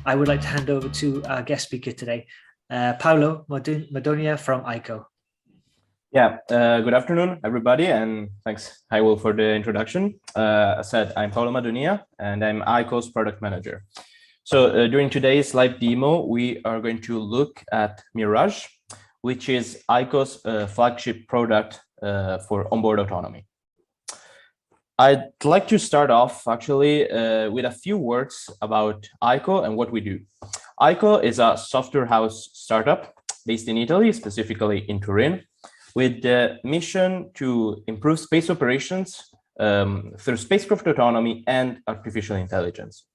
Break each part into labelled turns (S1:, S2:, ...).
S1: I would like to hand over to our guest speaker today, Paulo Madonia from Aiko.
S2: Yeah, good afternoon, everybody, and thanks, Hi Will, for the introduction. As said, I'm Paulo Madonia, and I'm Aiko's product manager. So during today's live demo, we are going to look at MiRAGE, which is Aiko's flagship product for onboard autonomy. I'd like to start off actually with a few words about Aiko and what we do. Aiko is a software house startup based in Italy, specifically in Turin, with the mission to improve space operations through spacecraft autonomy and artificial intelligence.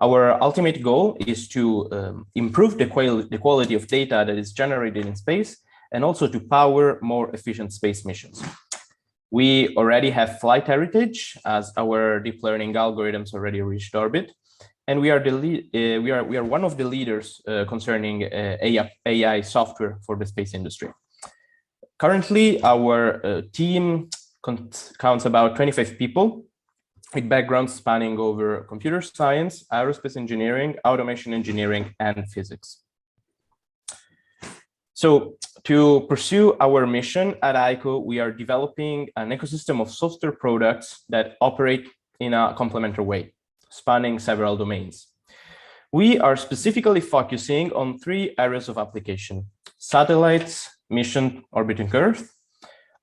S2: Our ultimate goal is to improve the quality of data that is generated in space and also to power more efficient space missions. We already have flight heritage as our deep learning algorithms already reached orbit, and we are one of the leaders concerning AI software for the space industry. Currently, our team counts about 25 people with backgrounds spanning over computer science, aerospace engineering, automation engineering, and physics. So to pursue our mission at Aiko, we are developing an ecosystem of software products that operate in a complementary way, spanning several domains. We are specifically focusing on 3 areas of application: satellites, mission orbiting Earth,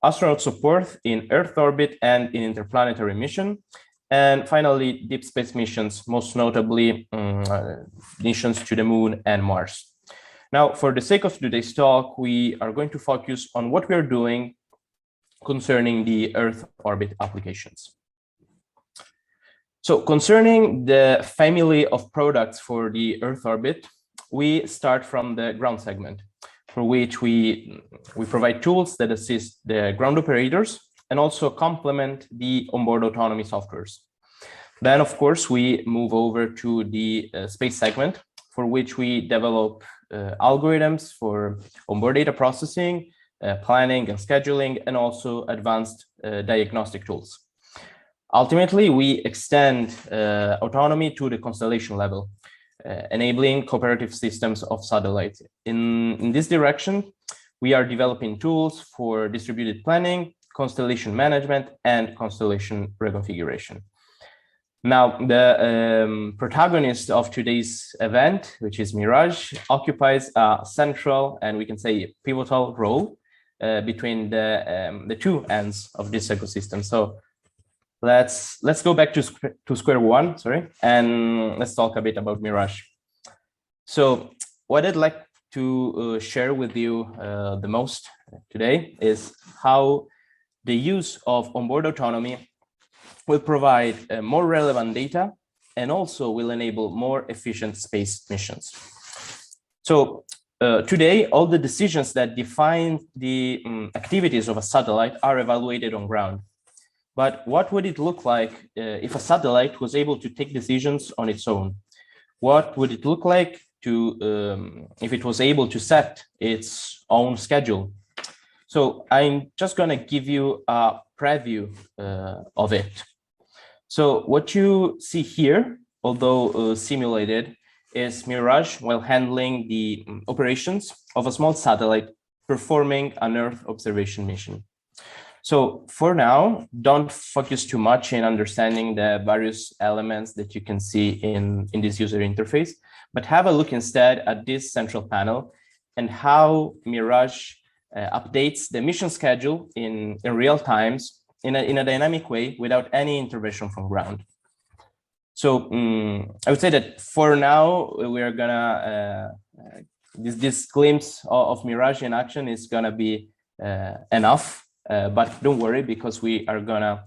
S2: astronaut support in Earth orbit and in interplanetary mission, and finally, deep space missions, most notably missions to the Moon and Mars. Now, for the sake of today's talk, we are going to focus on what we are doing concerning the Earth orbit applications. So concerning the family of products for the Earth orbit, we start from the ground segment, for which we provide tools that assist the ground operators and also complement the onboard autonomy softwares. Then, of course, we move over to the space segment, for which we develop algorithms for onboard data processing, planning and scheduling, and also advanced diagnostic tools. Ultimately, we extend autonomy to the constellation level, enabling cooperative systems of satellites. In this direction, we are developing tools for distributed planning, constellation management, and constellation reconfiguration. Now, the protagonist of today's event, which is MiRAGE, occupies a central and we can say pivotal role between the 2 ends of this ecosystem. So let's go back to square one, and let's talk a bit about MiRAGE. So what I'd like to share with you the most today is how the use of onboard autonomy will provide more relevant data and also will enable more efficient space missions. So today, all the decisions that define the activities of a satellite are evaluated on ground. But what would it look like if a satellite was able to take decisions on its own? What would it look like if it was able to set its own schedule? So I'm just going to give you a preview of it. So what you see here, although simulated, is MiRAGE while handling the operations of a small satellite performing an Earth observation mission. So for now, don't focus too much in understanding the various elements that you can see in this user interface, but have a look instead at this central panel and how MiRAGE updates the mission schedule in real times in a dynamic way without any intervention from ground. So I would say that for now, we are gonna, this glimpse of MiRAGE in action is gonna be enough, but don't worry, because we are gonna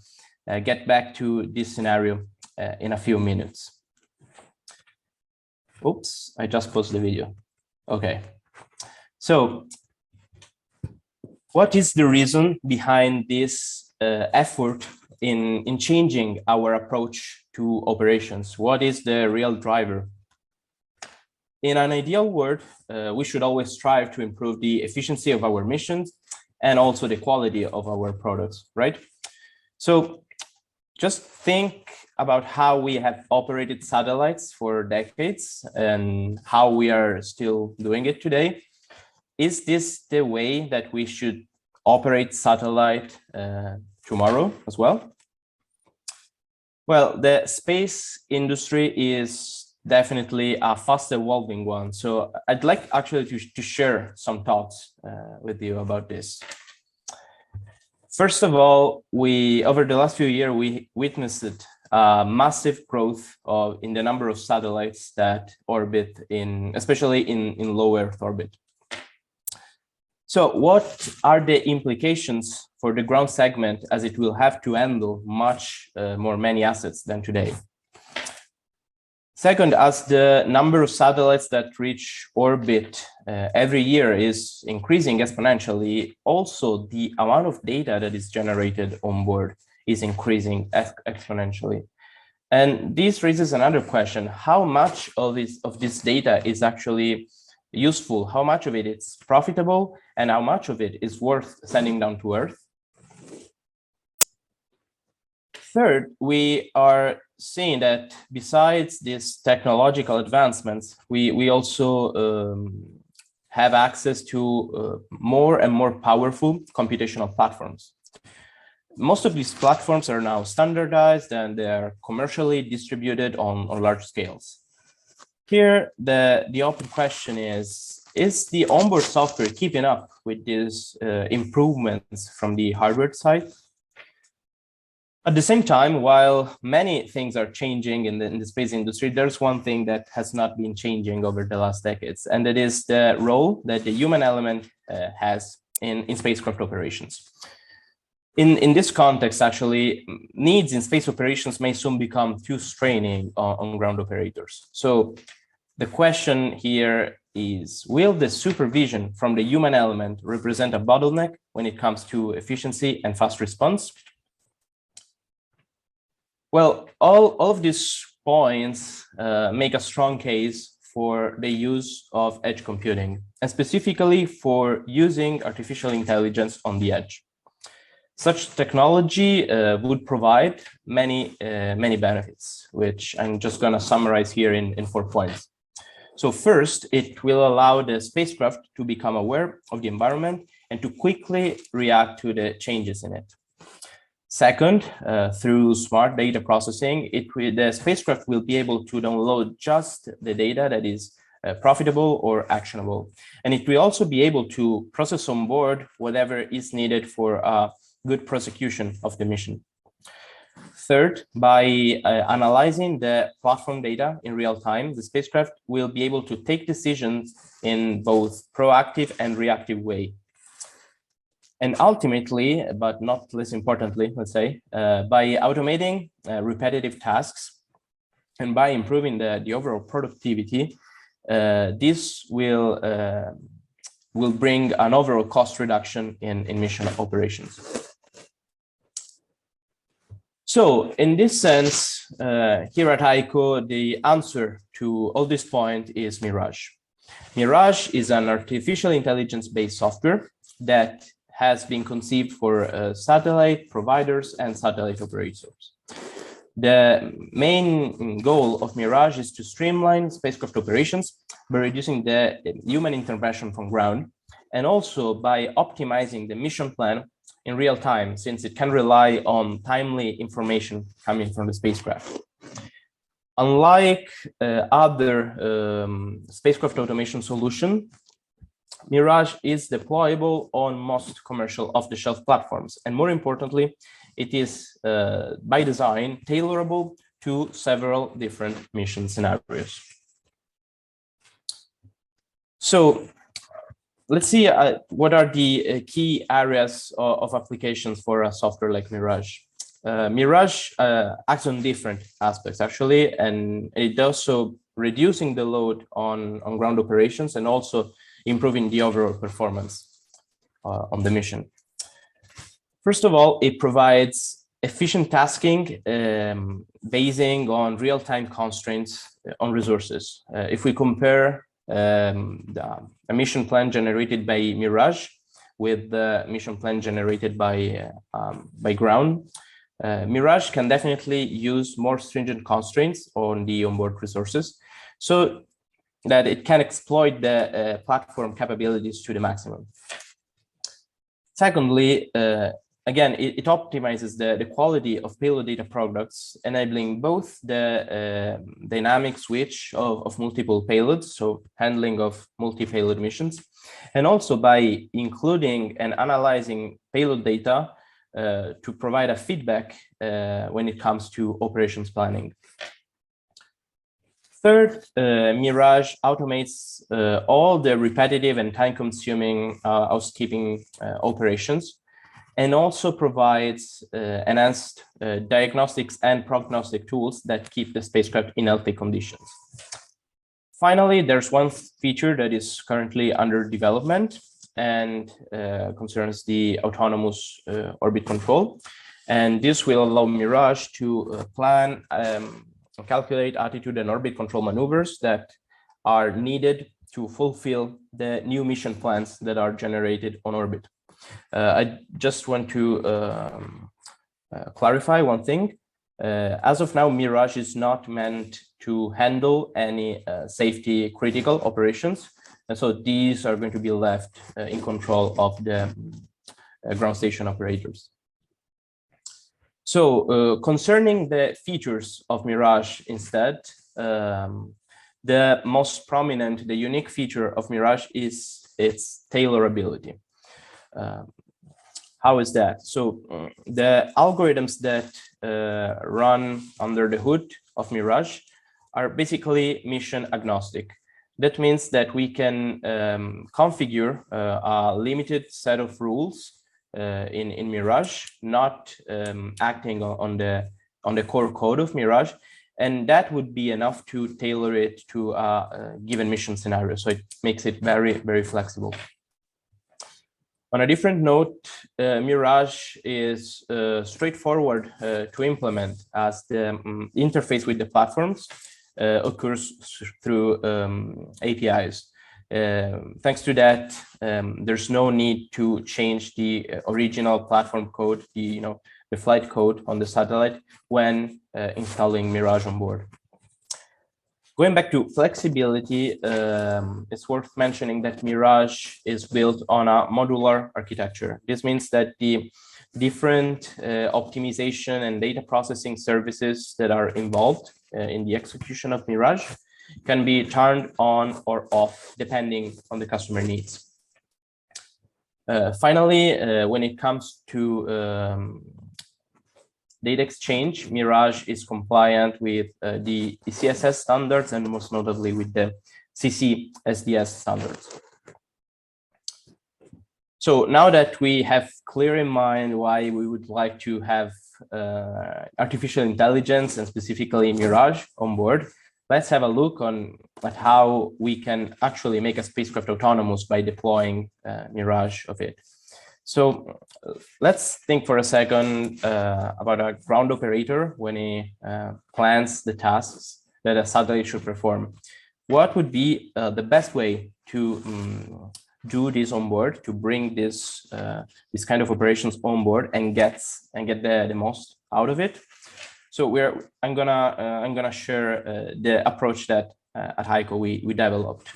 S2: get back to this scenario in a few minutes. Oops, I just paused the video. Okay, so what is the reason behind this effort in changing our approach to operations? What is the real driver? In an ideal world, we should always strive to improve the efficiency of our missions and also the quality of our products, right? So just think about how we have operated satellites for decades and how we are still doing it today. Is this the way that we should operate satellite tomorrow as well? Well, the space industry is definitely a fast evolving one. So I'd like actually to share some thoughts with you about this. First of all, over the last few years, we witnessed massive growth in the number of satellites that orbit especially in low Earth orbit. So what are the implications for the ground segment, as it will have to handle much many assets than today? Second, as the number of satellites that reach orbit every year is increasing exponentially, also the amount of data that is generated on board is increasing exponentially. And this raises another question: how much of this data is actually useful? How much of it is profitable, and how much of it is worth sending down to Earth? Third, we are seeing that besides these technological advancements, we also have access to more and more powerful computational platforms. Most of these platforms are now standardized and they are commercially distributed on large scales. Here, the open question is the onboard software keeping up with these improvements from the hardware side? At the same time, while many things are changing in the space industry, there's one thing that has not been changing over the last decades, and that is the role that the human element has in spacecraft operations. In this context, actually, needs in space operations may soon become too straining on ground operators. So the question here is, will the supervision from the human element represent a bottleneck when it comes to efficiency and fast response? Well, all of these points make a strong case for the use of edge computing, and specifically for using artificial intelligence on the edge. Such technology would provide many benefits, which I'm just going to summarize here in 4 points. So first, it will allow the spacecraft to become aware of the environment and to quickly react to the changes in it. Second, through smart data processing, the spacecraft will be able to download just the data that is profitable or actionable. And it will also be able to process on board whatever is needed for good prosecution of the mission. Third, by analyzing the platform data in real time, the spacecraft will be able to take decisions in both proactive and reactive way. And ultimately, but not less importantly, let's say, by automating repetitive tasks and by improving the overall productivity, this will bring an overall cost reduction in mission operations. So in this sense, here at Aiko, the answer to all this point is MiRAGE. MiRAGE is an artificial intelligence-based software that has been conceived for satellite providers and satellite operators. The main goal of MiRAGE is to streamline spacecraft operations by reducing the human intervention from ground, and also by optimizing the mission plan in real time, since it can rely on timely information coming from the spacecraft. Unlike other spacecraft automation solutions, MiRAGE is deployable on most commercial off-the-shelf platforms. And more importantly, it is by design tailorable to several different mission scenarios. So let's see what are the key areas of applications for a software like MiRAGE. MiRAGE acts on different aspects actually, and it does so reducing the load on ground operations and also improving the overall performance on the mission. First of all, it provides efficient tasking basing on real-time constraints on resources. If we compare a mission plan generated by MiRAGE with the mission plan generated by ground, MiRAGE can definitely use more stringent constraints on the onboard resources so that it can exploit the platform capabilities to the maximum. Secondly, again, it optimizes the quality of payload data products, enabling both the dynamic switch of multiple payloads, so handling of multi-payload missions, and also by including and analyzing payload data to provide a feedback when it comes to operations planning. Third, MiRAGE automates all the repetitive and time-consuming housekeeping operations, and also provides enhanced diagnostics and prognostic tools that keep the spacecraft in healthy conditions. Finally, there's one feature that is currently under development and concerns the autonomous orbit control. And this will allow MiRAGE to plan calculate attitude and orbit control maneuvers that are needed to fulfill the new mission plans that are generated on orbit. I just want to clarify one thing. As of now, MiRAGE is not meant to handle any safety critical operations. And so these are going to be left in control of the ground station operators. So concerning the features of MiRAGE instead, the most prominent, the unique feature of MiRAGE is its tailorability. How is that? So the algorithms that run under the hood of MiRAGE are basically mission agnostic. That means that we can configure a limited set of rules in MiRAGE, not acting on the core code of MiRAGE, and that would be enough to tailor it to a given mission scenario. So it makes it very, very flexible. On a different note, MiRAGE is straightforward to implement, as the interface with the platforms occurs through APIs. Thanks to that, there's no need to change the original platform code, the flight code on the satellite when installing MiRAGE on board. Going back to flexibility, it's worth mentioning that MiRAGE is built on a modular architecture. This means that the different optimization and data processing services that are involved in the execution of MiRAGE can be turned on or off depending on the customer needs. Finally, when it comes to data exchange, MiRAGE is compliant with the CSS standards and most notably with the CC-SDS standards. So now that we have clear in mind why we would like to have artificial intelligence and specifically MiRAGE on board, let's have a look at how we can actually make a spacecraft autonomous by deploying MiRAGE of it. So let's think for a second about a ground operator when he plans the tasks that a satellite should perform. What would be the best way to do this on board, to bring this kind of operations on board and get the most out of it? So I'm gonna share the approach that at Aiko we developed.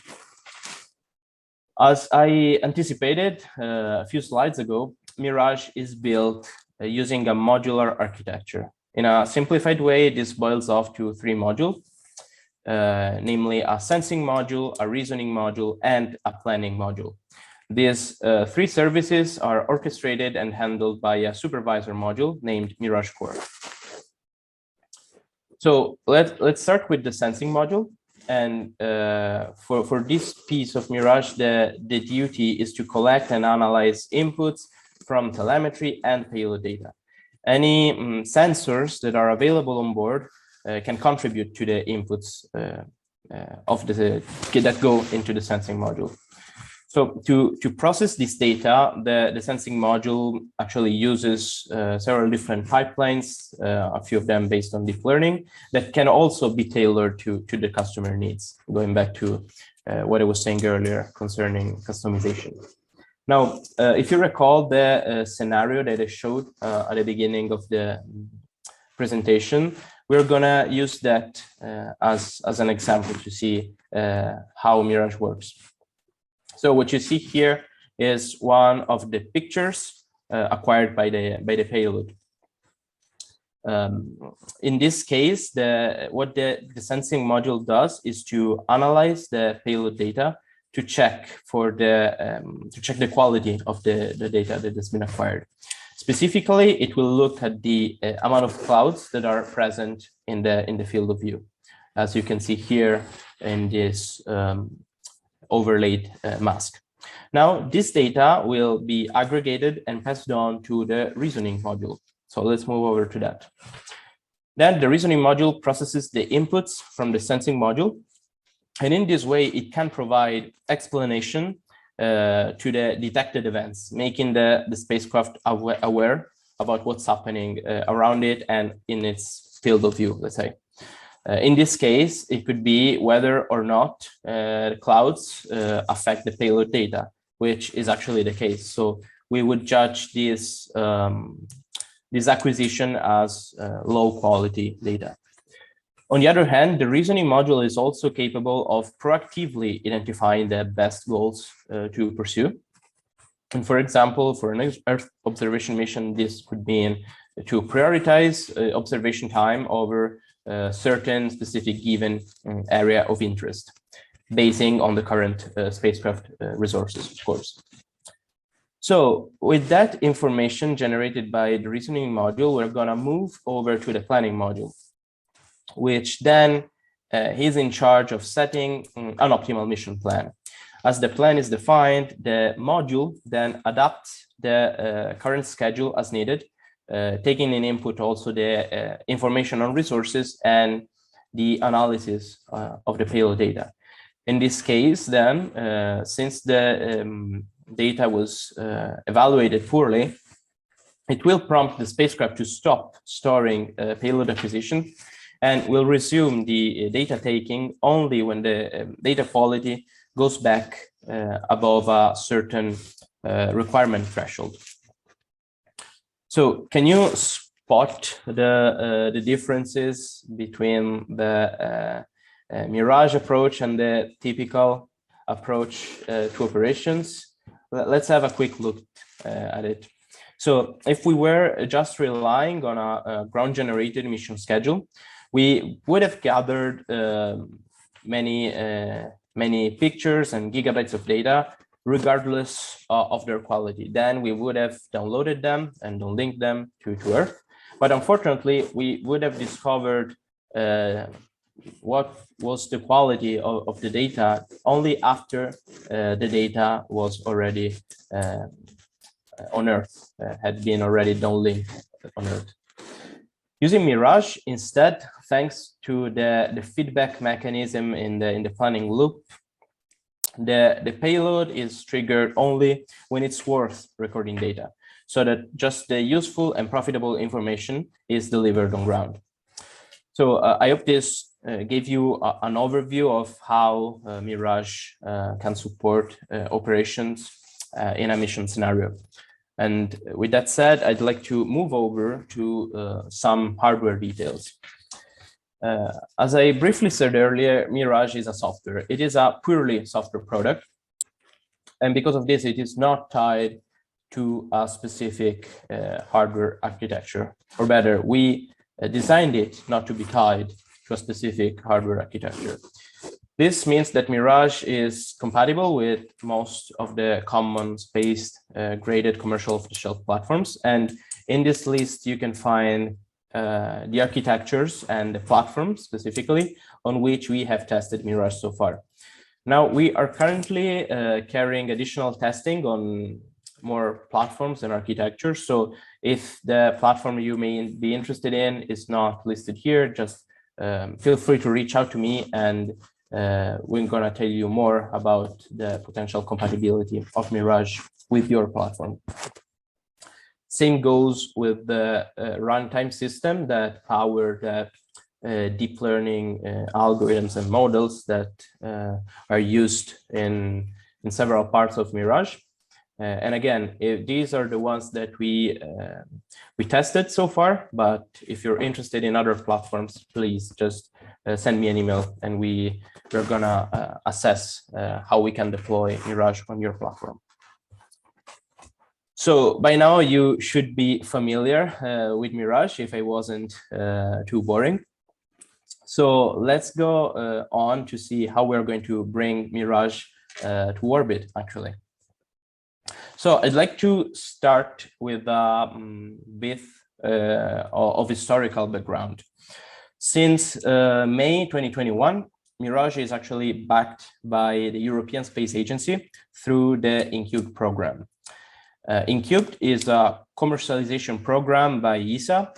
S2: As I anticipated a few slides ago, MiRAGE is built using a modular architecture. In a simplified way, this boils off to 3 modules, namely a sensing module, a reasoning module, and a planning module. These 3 services are orchestrated and handled by a supervisor module named MiRAGE Core. So let's start with the sensing module. And for this piece of MiRAGE, the duty is to collect and analyze inputs from telemetry and payload data. Any sensors that are available on board can contribute to the inputs that go into the sensing module. So to process this data, the sensing module actually uses several different pipelines, a few of them based on deep learning, that can also be tailored to the customer needs, going back to what I was saying earlier concerning customization. Now, if you recall the scenario that I showed at the beginning of the presentation, we're gonna use that as an example to see how MiRAGE works. So what you see here is one of the pictures acquired by the payload. In this case, what the sensing module does is to analyze the payload data to check for the quality of the data that has been acquired. Specifically, it will look at the amount of clouds that are present in the field of view, as you can see here in this overlaid mask. Now, this data will be aggregated and passed on to the reasoning module. So let's move over to that. Then the reasoning module processes the inputs from the sensing module. And in this way, it can provide explanation to the detected events, making the spacecraft aware about what's happening around it and in its field of view, let's say. In this case, it could be whether or not clouds affect the payload data, which is actually the case. So we would judge this acquisition as low quality data. On the other hand, the reasoning module is also capable of proactively identifying the best goals to pursue. And for example, for an Earth observation mission, this could mean to prioritize observation time over certain specific given area of interest, basing on the current spacecraft resources, of course. So with that information generated by the reasoning module, we're gonna move over to the planning module, which then is in charge of setting an optimal mission plan. As the plan is defined, the module then adapts the current schedule as needed, taking in input also the information on resources and the analysis of the payload data. In this case, then, since the data was evaluated poorly, it will prompt the spacecraft to stop storing payload acquisition and will resume the data taking only when the data quality goes back above a certain requirement threshold. So can you spot the differences between the MiRAGE approach and the typical approach to operations? Let's have a quick look at it. So if we were just relying on a ground-generated mission schedule, we would have gathered many pictures and gigabytes of data, regardless of their quality. Then we would have downloaded them and downlinked them to Earth. But unfortunately, we would have discovered what was the quality of the data only after the data was already on Earth, had been already downlinked on Earth. Using MiRAGE instead, thanks to the feedback mechanism in the planning loop, the payload is triggered only when it's worth recording data, so that just the useful and profitable information is delivered on ground. So I hope this gave you an overview of how MiRAGE can support operations in a mission scenario. And with that said, I'd like to move over to some hardware details. As I briefly said earlier, MiRAGE is a software. It is a purely software product. And because of this, it is not tied to a specific hardware architecture. Or better, we designed it not to be tied to a specific hardware architecture. This means that MiRAGE is compatible with most of the common spaced graded commercial off-the-shelf platforms. And in this list, you can find the architectures and the platforms specifically on which we have tested MiRAGE so far. Now, we are currently carrying additional testing on more platforms and architectures. So if the platform you may be interested in is not listed here, just feel free to reach out to me, and we're going to tell you more about the potential compatibility of MiRAGE with your platform. Same goes with the runtime system that power the deep learning algorithms and models that are used in several parts of MiRAGE. And again, these are the ones that we tested so far, but if you're interested in other platforms, please just send me an email and we're gonna assess how we can deploy MiRAGE on your platform. So by now you should be familiar with MiRAGE if I wasn't too boring. So let's go on to see how we're going to bring MiRAGE to orbit actually. So I'd like to start with a bit of historical background. Since May 2021, MiRAGE is actually backed by the European Space Agency through the InCubed program. InCubed is a commercialization program by ESA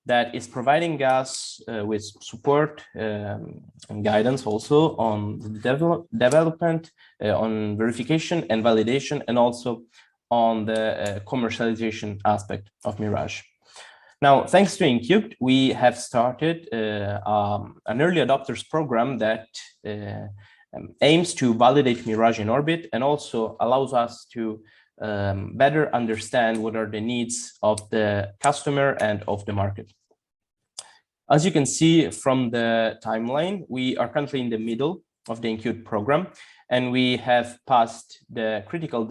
S2: that is providing us with support and guidance also on the development, on verification and validation, and also on the commercialization aspect of MiRAGE. Now, thanks to InCubed, we have started an early adopters program that aims to validate MiRAGE in orbit and also allows us to better understand what are the needs of the customer and of the market. As you can see from the timeline, we are currently in the middle of the InCubed program, and we have passed the critical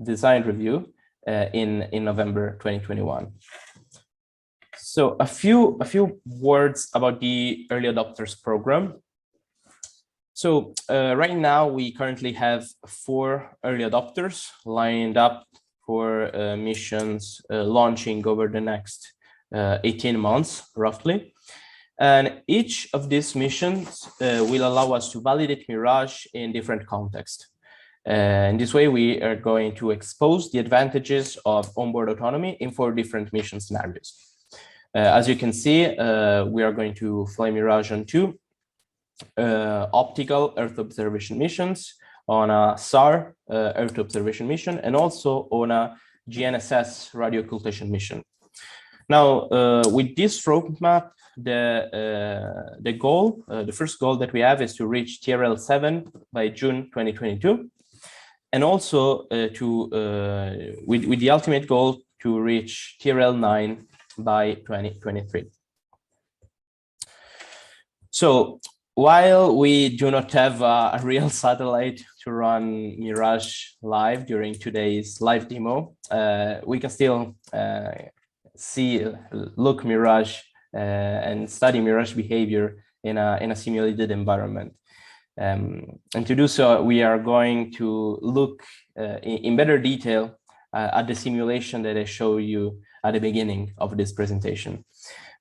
S2: design review in November 2021. So a few words about the early adopters program. So right now we currently have 4 early adopters lined up for missions launching over the next 18 months roughly. And each of these missions will allow us to validate MiRAGE in different contexts. In this way, we are going to expose the advantages of onboard autonomy in 4 different mission scenarios. As you can see, we are going to fly MiRAGE on 2 optical Earth observation missions, on a SAR Earth observation mission, and also on a GNSS radio occultation mission. Now, with this roadmap, the goal, the first goal that we have is to reach TRL 7 by June 2022, and also with the ultimate goal to reach TRL 9 by 2023. So while we do not have a real satellite to run MiRAGE live during today's live demo, we can still look MiRAGE and study MiRAGE behavior in a simulated environment. And to do so, we are going to look in better detail at the simulation that I showed you at the beginning of this presentation.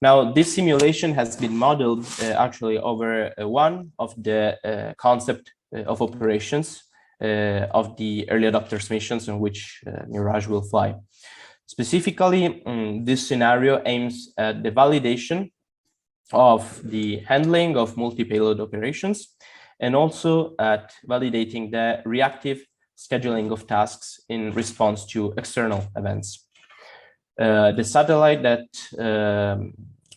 S2: Now, this simulation has been modeled actually over one of the concept of operations of the early adopters missions on which MiRAGE will fly. Specifically, this scenario aims at the validation of the handling of multi-payload operations, and also at validating the reactive scheduling of tasks in response to external events. The satellite that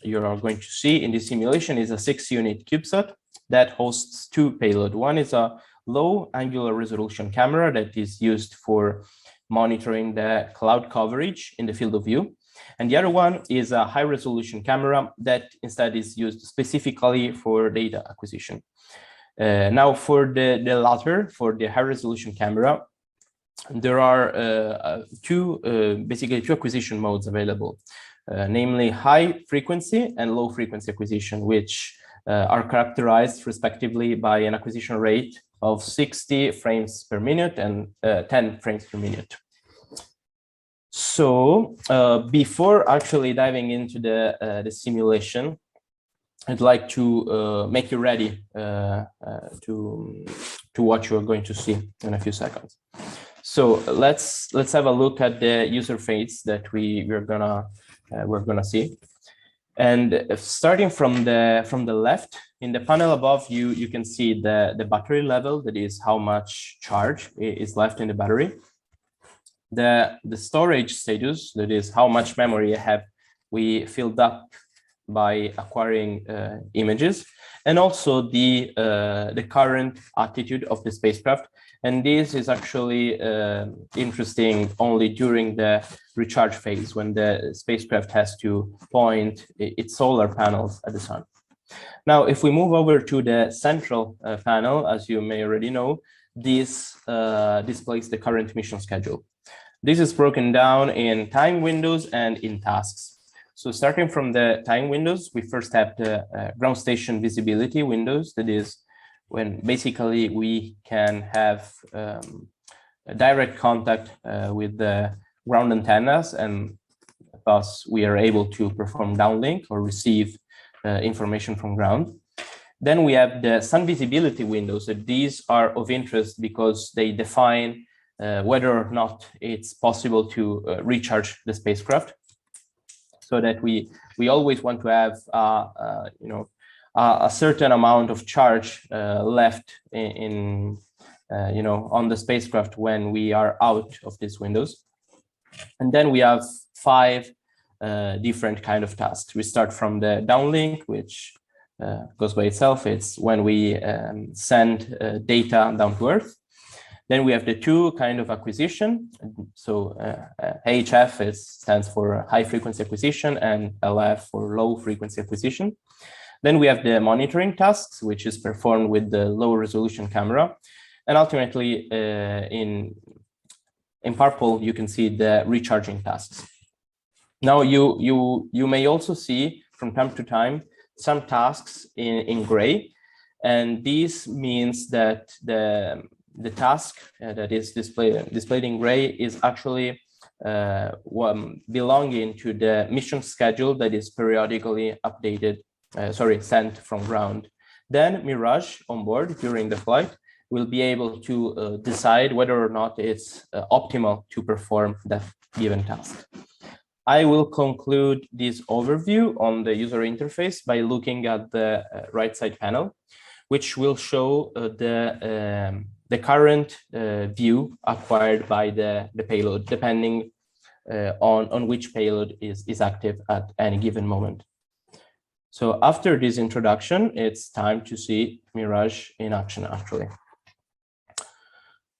S2: you are going to see in this simulation is a 6-unit CubeSat that hosts 2 payloads. One is a low angular resolution camera that is used for monitoring the cloud coverage in the field of view. And the other one is a high resolution camera that instead is used specifically for data acquisition. Now for the latter, for the high resolution camera, there are basically two acquisition modes available, namely high frequency and low frequency acquisition, which are characterized respectively by an acquisition rate of 60 frames per minute and 10 frames per minute. So before actually diving into the simulation, I'd like to make you ready to what you are going to see in a few seconds. So let's have a look at the user face that we're gonna see. And starting from the left, in the panel above, you can see the battery level, that is how much charge is left in the battery. The storage status, that is how much memory we filled up by acquiring images, and also the current attitude of the spacecraft. And this is actually interesting only during the recharge phase, when the spacecraft has to point its solar panels at the sun. Now, if we move over to the central panel, as you may already know, this displays the current mission schedule. This is broken down in time windows and in tasks. So starting from the time windows, we first have the ground station visibility windows. That is when basically we can have a direct contact with the ground antennas, and thus we are able to perform downlink or receive information from ground. Then we have the sun visibility windows. So these are of interest because they define whether or not it's possible to recharge the spacecraft, so that we always want to have a certain amount of charge left in on the spacecraft when we are out of these windows. And then we have 5 different kind of tasks. We start from the downlink, which goes by itself. It's when we send data down to Earth. Then we have the 2 kind of acquisition. So HF stands for high frequency acquisition, and LF for low frequency acquisition. Then we have the monitoring tasks, which is performed with the low resolution camera. And ultimately, in purple, you can see the recharging tasks. Now, you may also see from time to time some tasks in gray, and this means that the task that is displayed in gray is actually belonging to the mission schedule that is periodically updated, sent from ground. Then MiRAGE on board during the flight will be able to decide whether or not it's optimal to perform that given task. I will conclude this overview on the user interface by looking at the right side panel, which will show the current view acquired by the payload, depending on which payload is active at any given moment. So after this introduction, it's time to see MiRAGE in action, actually.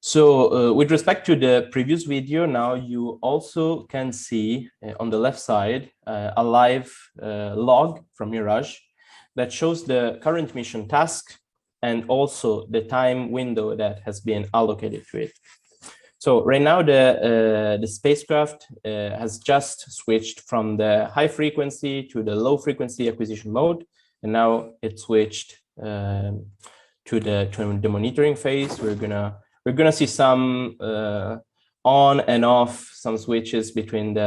S2: So with respect to the previous video, now you also can see on the left side a live log from MiRAGE that shows the current mission task and also the time window that has been allocated to it. So right now the spacecraft has just switched from the high frequency to the low frequency acquisition mode, and now it switched to the monitoring phase. We're gonna see some on and off, some switches between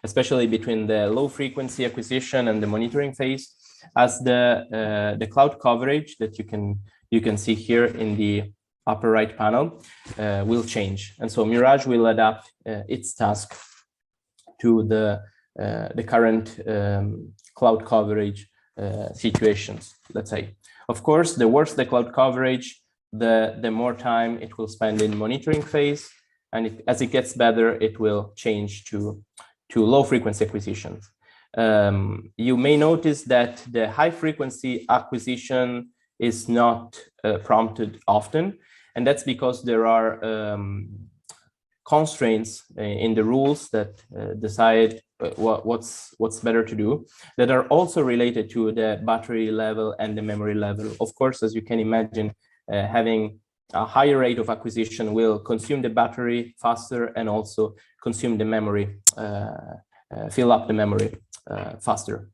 S2: especially between the low frequency acquisition and the monitoring phase, as the cloud coverage that you can see here in the upper right panel will change, and so MiRAGE will adapt its task to the current cloud coverage situations, let's say. Of course, the worse the cloud coverage, the more time it will spend in monitoring phase, and as it gets better, it will change to low frequency acquisitions. You may notice that the high frequency acquisition is not prompted often, and that's because there are constraints in the rules that decide what's better to do, that are also related to the battery level and the memory level. Of course, as you can imagine, having a higher rate of acquisition will consume the battery faster and also consume the memory, fill up the memory faster.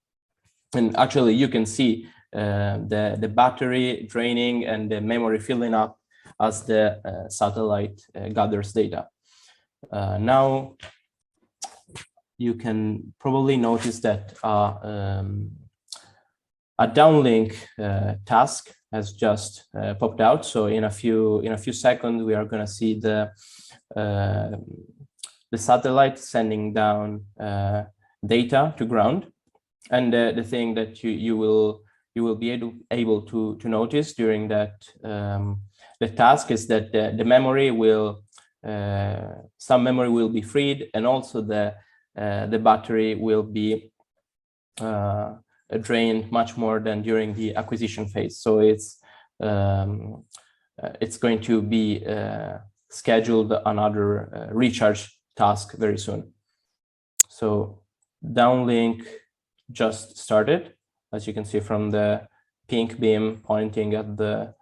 S2: And actually, you can see the battery draining and the memory filling up as the satellite gathers data. Now, you can probably notice that a downlink task has just popped out. So in a few seconds, we are going to see the satellite sending down data to ground. And the thing that you will be able to notice during that the task is that the memory will some memory will be freed, and also the battery will be drained much more than during the acquisition phase. So it's going to be scheduled another recharge task very soon. So downlink just started, as you can see from the pink beam pointing at the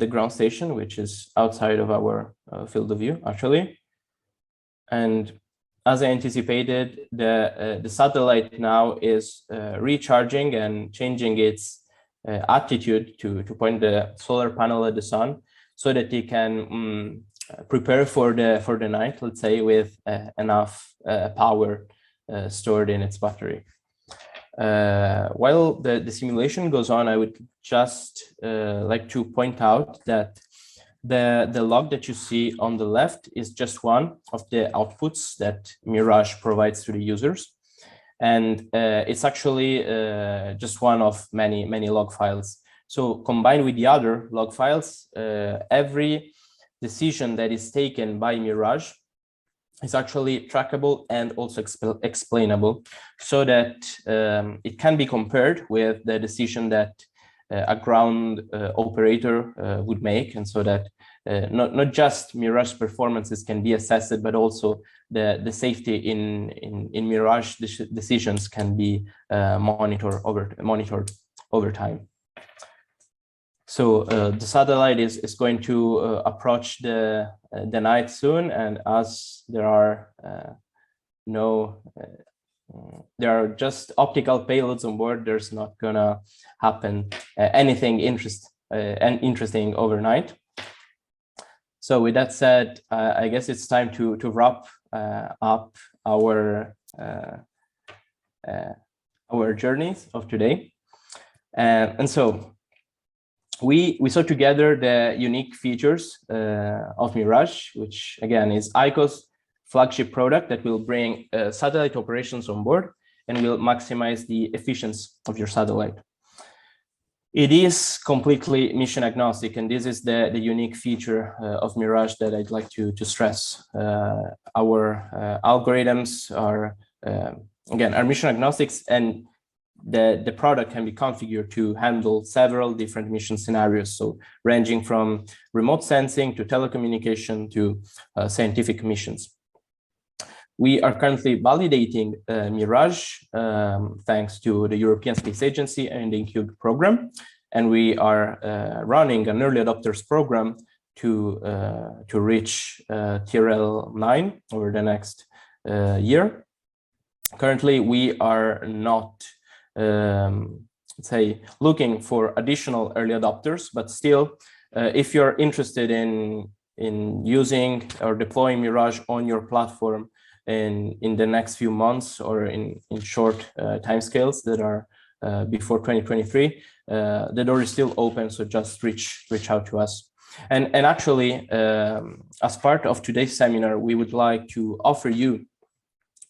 S2: ground station, which is outside of our field of view, actually. And as I anticipated, the satellite now is recharging and changing its attitude to point the solar panel at the sun, so that it can prepare for the night, let's say, with enough power stored in its battery. While the simulation goes on, I would just like to point out that the log that you see on the left is just one of the outputs that MiRAGE provides to the users. And it's actually just one of many log files. So combined with the other log files, every decision that is taken by MiRAGE is actually trackable and also explainable, so that it can be compared with the decision that a ground operator would make, and so that not just MiRAGE performances can be assessed, but also the safety in MiRAGE decisions can be monitored over time. So the satellite is going to approach the night soon, and as there are there are just optical payloads on board, there's not gonna happen anything interesting overnight. So with that said, I guess it's time to wrap up our journeys of today, and so. We saw together the unique features of MiRAGE, which again is Aiko's flagship product that will bring satellite operations on board and will maximize the efficiency of your satellite. It is completely mission agnostic, and this is the unique feature of MiRAGE that I'd like to stress. Our algorithms are mission agnostics, and the product can be configured to handle several different mission scenarios, so ranging from remote sensing to telecommunication to scientific missions. We are currently validating MiRAGE thanks to the European Space Agency and the INCUBE program, and we are running an early adopters program to reach TRL 9 over the next year. Currently, we are not say looking for additional early adopters, but still, if you're interested in using or deploying MiRAGE on your platform in the next few months or in short timescales that are before 2023, the door is still open. So just reach out to us. And actually, as part of today's seminar, we would like to offer you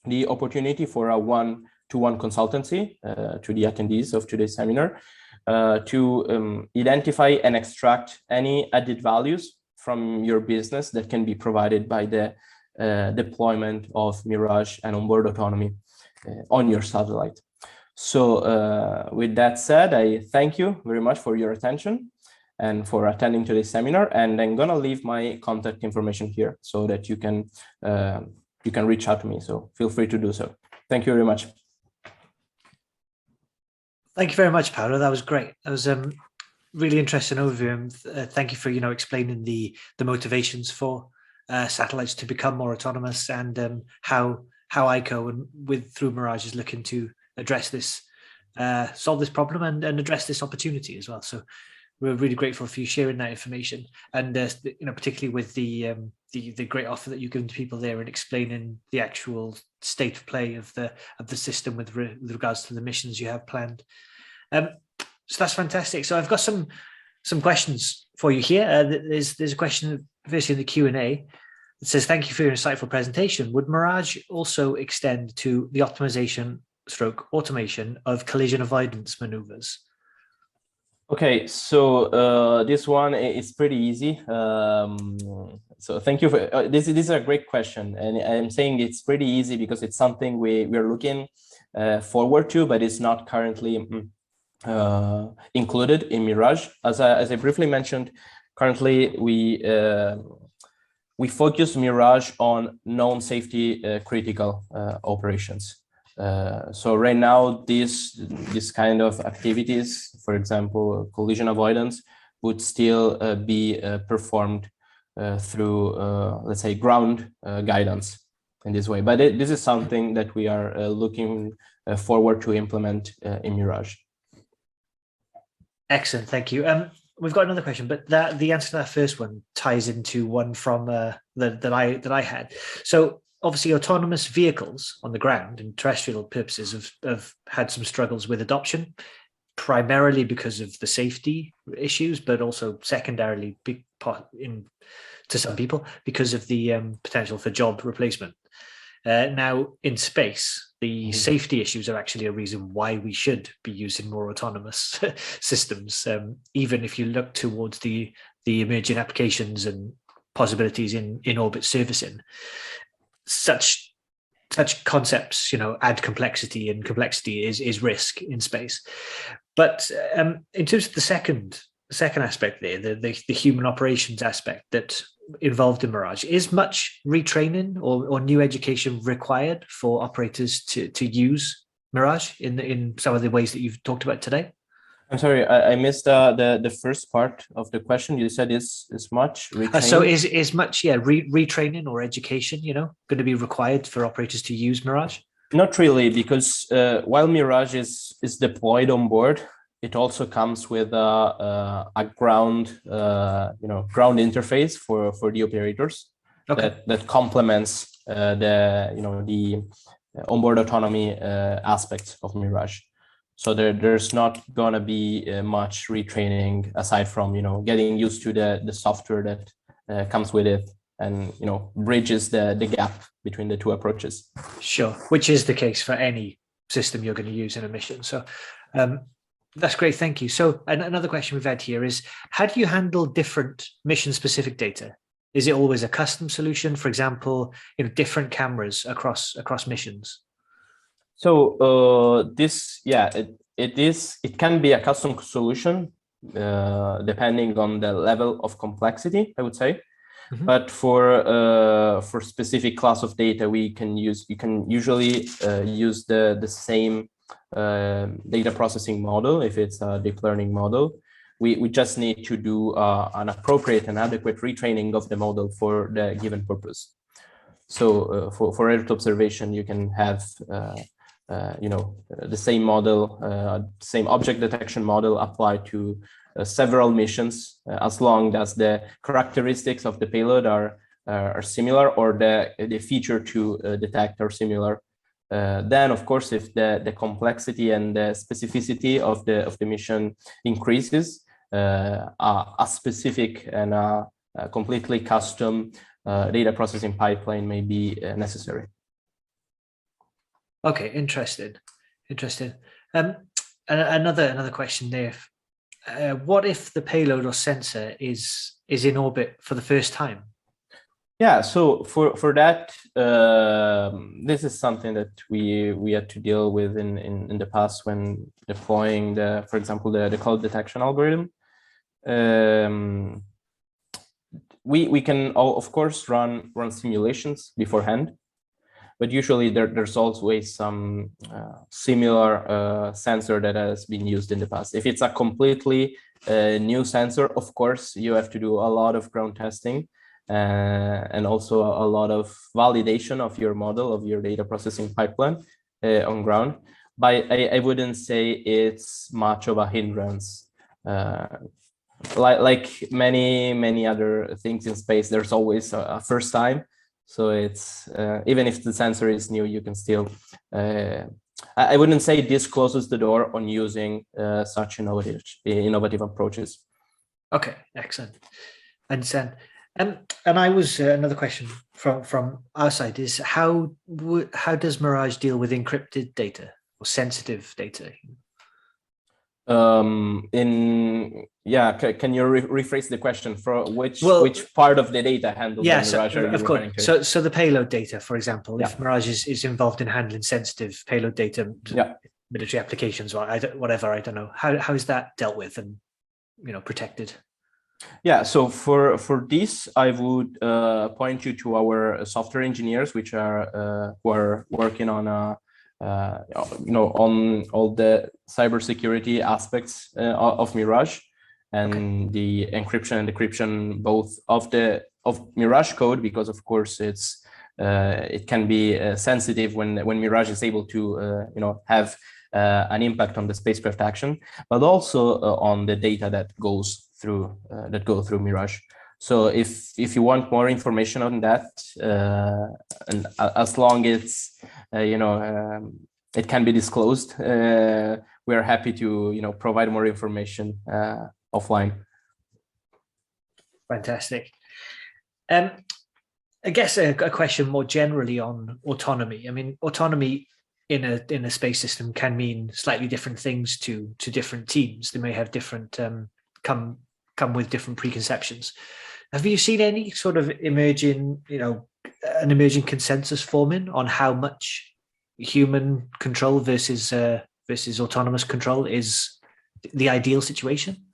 S2: the opportunity for a one-to-one consultancy to the attendees of today's seminar to identify and extract any added values from your business that can be provided by the deployment of MiRAGE and onboard autonomy on your satellite. So with that said, I thank you very much for your attention and for attending today's seminar. And I'm gonna leave my contact information here so that you can reach out to me. So feel free to do so. Thank you very much.
S1: Thank you very much, Paolo. That was great. That was really interesting overview. And thank you for explaining the motivations for satellites to become more autonomous, and how Aiko and through MiRAGE is looking to address this, solve this problem, and address this opportunity as well. So we're really grateful for you sharing that information, and particularly with the great offer that you've given to people there and explaining the actual state of play of the system with regards to the missions you have planned. So that's fantastic. So I've got some questions for you here. There's a question firstly in the Q&A. It says, thank you for your insightful presentation. Would MiRAGE also extend to the optimization/automation of collision avoidance maneuvers?
S2: Okay, so this one is pretty easy. So thank you for this. This is a great question, and I'm saying it's pretty easy because it's something we're looking forward to, but it's not currently included in MiRAGE. As I briefly mentioned, currently we focus MiRAGE on known safety critical operations. So right now, this kind of activities, for example, collision avoidance, would still be performed through, let's say, ground guidance in this way. But this is something that we are looking forward to implement in MiRAGE.
S1: Excellent, thank you. We've got another question, but the answer to that first one ties into one from that I had. So obviously, autonomous vehicles on the ground and terrestrial purposes have had some struggles with adoption, primarily because of the safety issues, but also secondarily, to some people, because of the potential for job replacement. Now, in space, the safety issues are actually a reason why we should be using more autonomous systems, even if you look towards the emerging applications and possibilities in orbit servicing. Such concepts, add complexity, and complexity is risk in space. But in terms of the second aspect there, the human operations aspect that involved in MiRAGE, is much retraining or new education required for operators to use MiRAGE in some of the ways that you've talked about today?
S2: I'm sorry, I missed the first part of the question. You said is much retraining?
S1: So is much retraining or education, going to be required for operators to use MiRAGE?
S2: Not really, because while MiRAGE is deployed on board, it also comes with a ground ground interface for the operators. Okay. that complements the onboard autonomy aspects of MiRAGE. So there's not gonna be much retraining aside from getting used to the software that comes with it, and bridges the gap between the two approaches.
S1: Sure, which is the case for any system you're going to use in a mission. So that's great, thank you. So another question we've had here is, how do you handle different mission-specific data? Is it always a custom solution? For example, different cameras across missions?
S2: So it can be a custom solution depending on the level of complexity, I would say. Mm-hmm. But for specific class of data, you can usually use the same data processing model. If it's a deep learning model, we just need to do an appropriate and adequate retraining of the model for the given purpose. So for Earth observation, you can have the same model, same object detection model applied to several missions, as long as the characteristics of the payload are similar, or the feature to detect are similar. Then, of course, if the complexity and the specificity of the mission increases, a specific and a completely custom data processing pipeline may be necessary.
S1: Okay, interesting. Another question there. What if the payload or sensor is in orbit for the first time?
S2: Yeah, so for that, this is something that we had to deal with in the past when deploying for example, the cloud detection algorithm. We can of course run simulations beforehand, but usually there's always some similar sensor that has been used in the past. If it's a completely new sensor, of course, you have to do a lot of ground testing and also a lot of validation of your model, of your data processing pipeline on ground. But I wouldn't say it's much of a hindrance. Like many other things in space, there's always a first time. So it's even if the sensor is new, you can still. I wouldn't say this closes the door on using such innovative approaches.
S1: Okay, excellent. Understand. And I was another question from our side is how does MiRAGE deal with encrypted data or sensitive data?
S2: Can you rephrase the question? For which part of the data handled by MiRAGE are you referring to?
S1: So the payload data, for example, if MiRAGE is involved in handling sensitive payload data, military applications or whatever, I don't know. How is that dealt with and protected?
S2: Yeah, so for this, I would point you to our software engineers, which are who are working on on all the cybersecurity aspects of MiRAGE and the encryption and decryption both of MiRAGE code, because of course it can be sensitive when MiRAGE is able to have an impact on the spacecraft action, but also on the data that go through MiRAGE. So if you want more information on that, and as long as it can be disclosed, we are happy to provide more information offline.
S1: Fantastic. I guess a question more generally on autonomy. I mean, autonomy in a space system can mean slightly different things to different teams. They may have different come with different preconceptions. Have you seen any sort of emerging consensus forming on how much human control versus autonomous control is the ideal situation?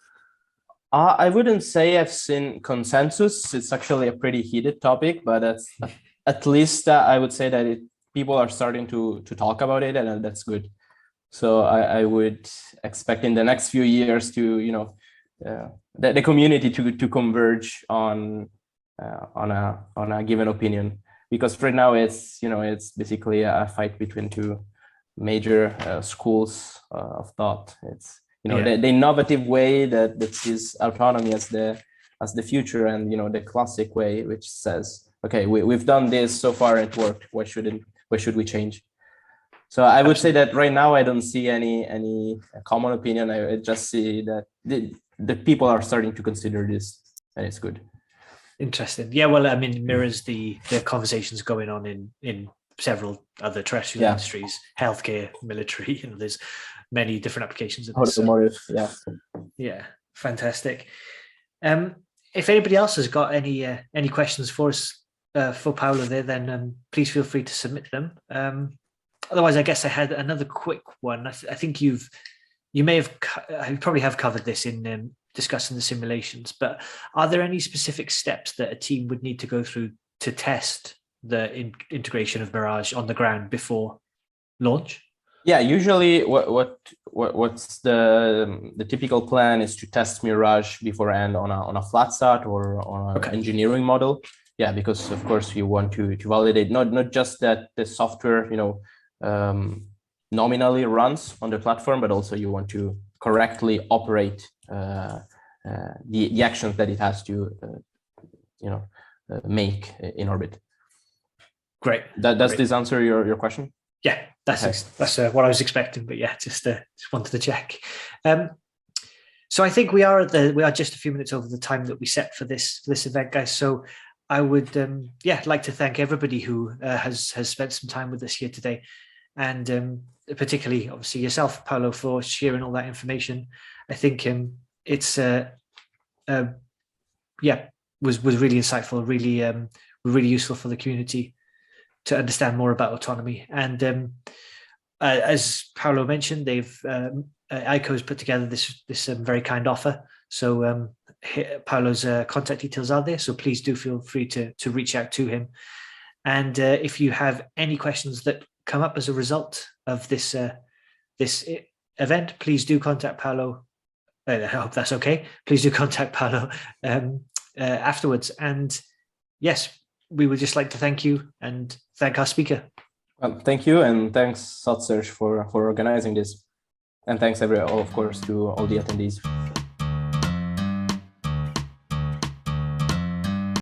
S2: I wouldn't say I've seen consensus. It's actually a pretty heated topic, but at least I would say that people are starting to talk about it, and that's good. So I would expect in the next few years to the community to converge on a given opinion, because right now it's basically a fight between two major schools of thought. It's the innovative way that sees autonomy as the future, and the classic way which says, okay, we've done this so far, it worked, why should we change? So I would say that right now I don't see any common opinion. I just see that the people are starting to consider this, and it's good.
S1: Interesting. Yeah, well, I mean, mirrors the conversations going on in several other terrestrial industries, healthcare, military. There's many different applications of this.
S2: Automotive,
S1: yeah, fantastic. If anybody else has got any questions for us, for Paolo there, then please feel free to submit them. Otherwise, I guess I had another quick one. I think you probably have covered this in discussing the simulations, but are there any specific steps that a team would need to go through to test the integration of MiRAGE on the ground before launch?
S2: Yeah, usually what's the typical plan is to test MiRAGE beforehand on a flat sat or on an engineering model. Yeah, because of course you want to validate not just that the software nominally runs on the platform, but also you want to correctly operate the actions that it has to make in orbit.
S1: Great.
S2: Does this answer your question?
S1: Yeah, that's what I was expecting, but yeah, just wanted to check. So I think we are just a few minutes over the time that we set for this event, guys. So I would like to thank everybody who has spent some time with us here today, and particularly obviously yourself, Paolo, for sharing all that information. I think it's was really insightful, really useful for the community to understand more about autonomy. And as Paolo mentioned, Aiko has put together this very kind offer. So Paolo's contact details are there. So please do feel free to reach out to him. And if you have any questions that come up as a result of this event, please do contact Paolo. I hope that's okay. Please do contact Paolo afterwards. And yes, we would just like to thank you and thank our speaker.
S2: Well, thank you, and thanks satsearch for organizing this, and thanks of course to all the attendees.